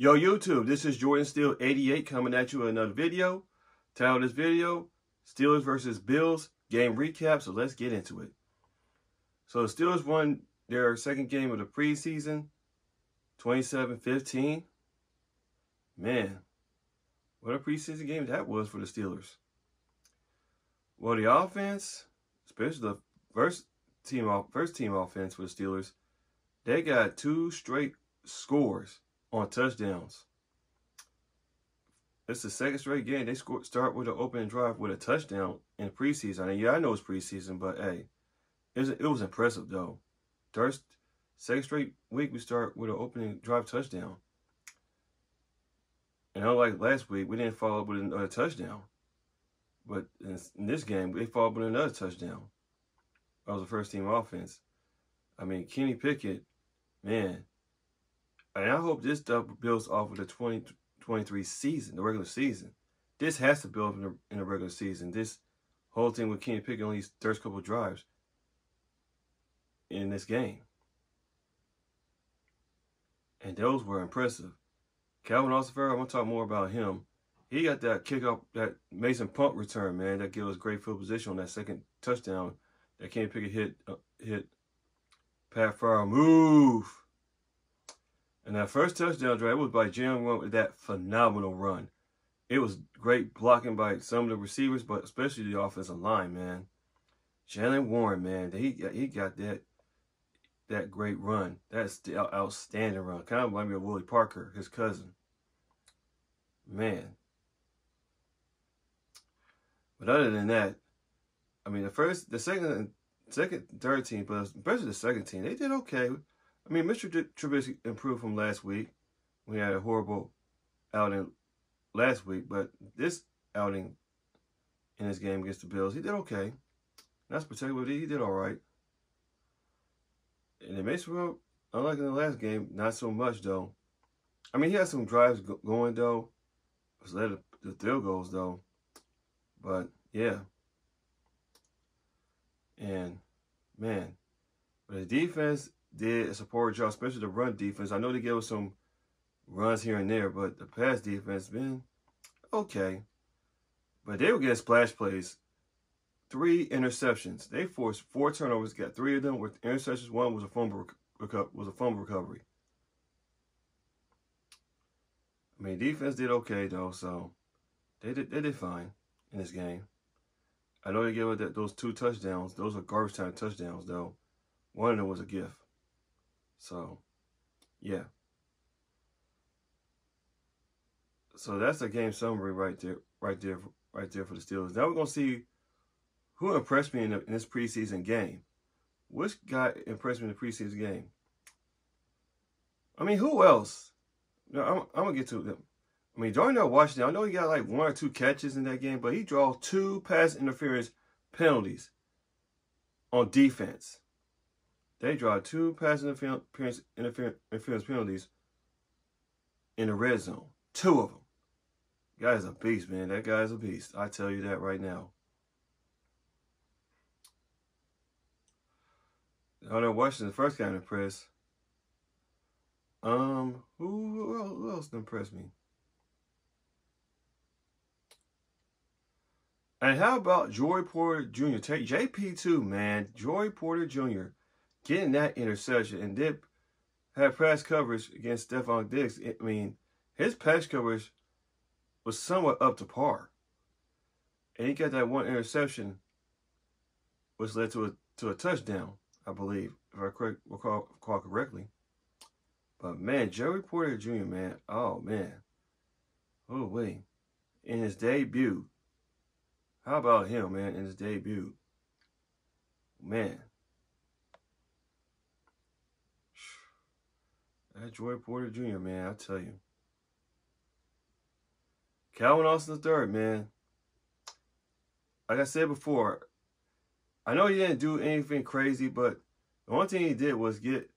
Yo, YouTube, this is Jordan Steele 88 coming at you with another video. Title of this video, Steelers versus Bills game recap. So let's get into it. So the Steelers won their second game of the preseason, 27-15. Man, what a preseason game that was for the Steelers. Well, the offense, especially the first team offense for the Steelers, they got 2 straight scores on touchdowns. It's the second straight game they start with an opening drive with a touchdown in preseason. And yeah, I know it's preseason, but hey, it was impressive though. Second straight week we start with an opening drive touchdown. And unlike last week, we didn't follow up with another touchdown. But in this game, they followed up with another touchdown. That was the first team offense. I mean, Kenny Pickett, man. And I hope this stuff builds off of the 2023 season, the regular season. This has to build in the regular season. This whole thing with Kenny Pickett on these first couple of drives in this game. And those were impressive. Calvin Ossenford, I'm going to talk more about him. He got that kick up, that Mason punt return, man. That gave us great field position on that second touchdown. That Kenny Pickett hit Pat Farrell. Move! And that first touchdown drive was by Jalen Warren with that phenomenal run. It was great blocking by some of the receivers, but especially the offensive line, man. Jalen Warren, man, he got that great run. That's the outstanding run. Kind of reminded me of Willie Parker, his cousin. Man. But other than that, I mean, the second, third team, but especially the second team, they did okay. I mean, Mr. Trubisky improved from last week. We had a horrible outing last week, but this outing in this game against the Bills, he did okay. That's particularly, he did all right. And it makes well, unlike in the last game, not so much though. I mean, he had some drives going though. It was led to field goals though. But yeah. And man, but the defense did a support job, especially the run defense. I know they gave us some runs here and there, but the pass defense been okay. But they were getting splash plays. 3 interceptions. They forced 4 turnovers. Got 3 of them with interceptions. 1 was a fumble recovery. I mean, defense did okay though, so they did fine in this game. I know they gave us those 2 touchdowns. Those are garbage time touchdowns though. One of them was a gift. So, yeah. So that's the game summary right there for the Steelers. Now we're gonna see who impressed me in this preseason game. Which guy impressed me in the preseason game? I mean, who else? No, I'm gonna get to them. I mean, Darnell Washington, I know he got like 1 or 2 catches in that game, but he drew 2 pass interference penalties on defense. They draw 2 pass interference penalties in the red zone. 2 of them. Guy's a beast, man. That guy's a beast. I tell you that right now. Darnell Washington first got impressed. Who else impressed me? And how about Joey Porter Jr.? JP2, man. Joey Porter Jr. getting that interception and did have pass coverage against Stephon Diggs. I mean, his pass coverage was somewhat up to par. And he got that 1 interception, which led to a touchdown, I believe, if I recall correctly. But man, Joey Porter Jr., man, oh man. Oh wait. In his debut. How about him, man, in his debut? Man. That Joey Porter Jr., man, I tell you. Calvin Austin III, man. Like I said before, I know he didn't do anything crazy, but the only thing he did was get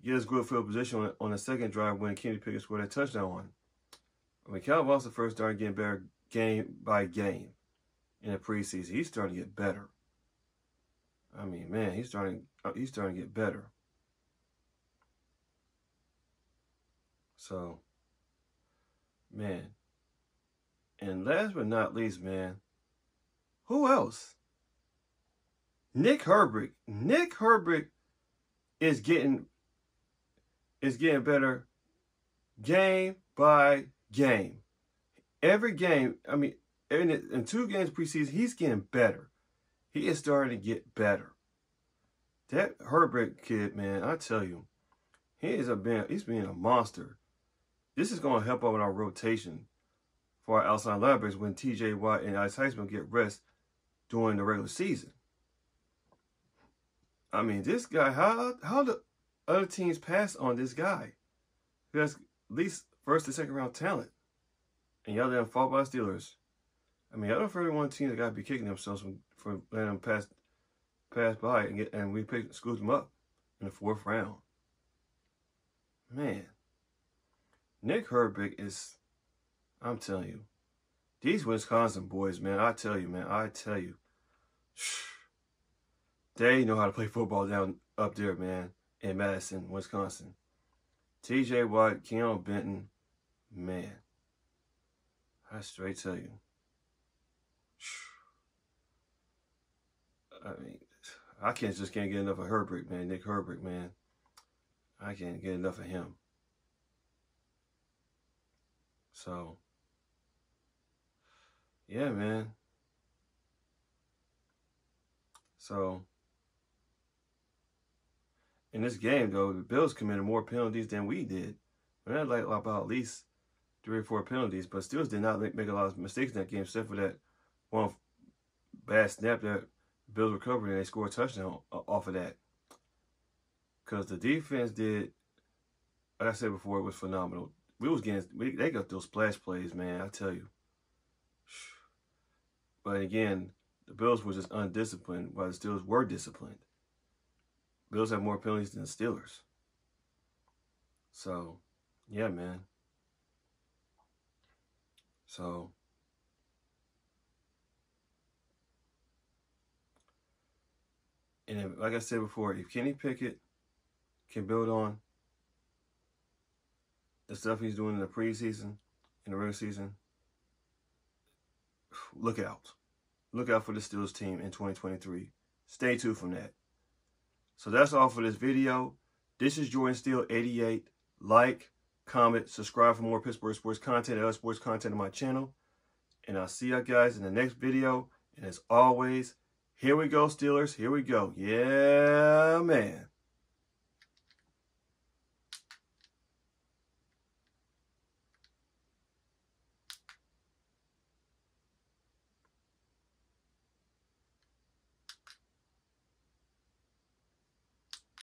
his good field position on the second drive when Kenny Pickett scored a touchdown on. I mean, Calvin Austin first started getting better game by game in the preseason. He's starting to get better. I mean, man, he's starting to get better. So, Man. And last but not least, man, who else? Nick Herbig. Nick Herbig is getting better game by game. Every game, I mean, in 2 games preseason, he's getting better. He is starting to get better. That Herbig kid, man, I tell you, he's being a monster. This is going to help out with our rotation for our outside linebackers when T.J. Watt and Ice Heisman get rest during the regular season. I mean, this guy, how do other teams pass on this guy? Who has at least first and second round talent. And y'all let him fall by the Steelers. I mean, I don't know if everyone teams that got to be kicking themselves for letting them pass by and we scooped them up in the 4th round. Man, Nick Herbig is, I'm telling you, these Wisconsin boys, man, I tell you, they know how to play football down up there, man, in Madison, Wisconsin. T.J. Watt, Keanu Benton, man, I straight tell you. I mean, I can't get enough of Herbig, man. Nick Herbig, man. I can't get enough of him. So, yeah, man. So, in this game, though, the Bills committed more penalties than we did. We had like about at least 3 or 4 penalties, but Steelers did not make a lot of mistakes in that game, except for that one bad snap that Bills recovered and they scored a touchdown off of that. Because the defense did, like I said before, it was phenomenal. They got those splash plays, man, I tell you. But again, the Bills were just undisciplined, while the Steelers were disciplined. Bills have more penalties than the Steelers. So, yeah, man. So, and if, like I said before, if Kenny Pickett can build on the stuff he's doing in the preseason, in the regular season, look out. Look out for the Steelers team in 2023. Stay tuned from that. So that's all for this video. This is Jordan Steele 88. Like, comment, subscribe for more Pittsburgh sports content and other sports content on my channel. And I'll see you guys in the next video. And as always, here we go, Steelers. Here we go. Yeah, man.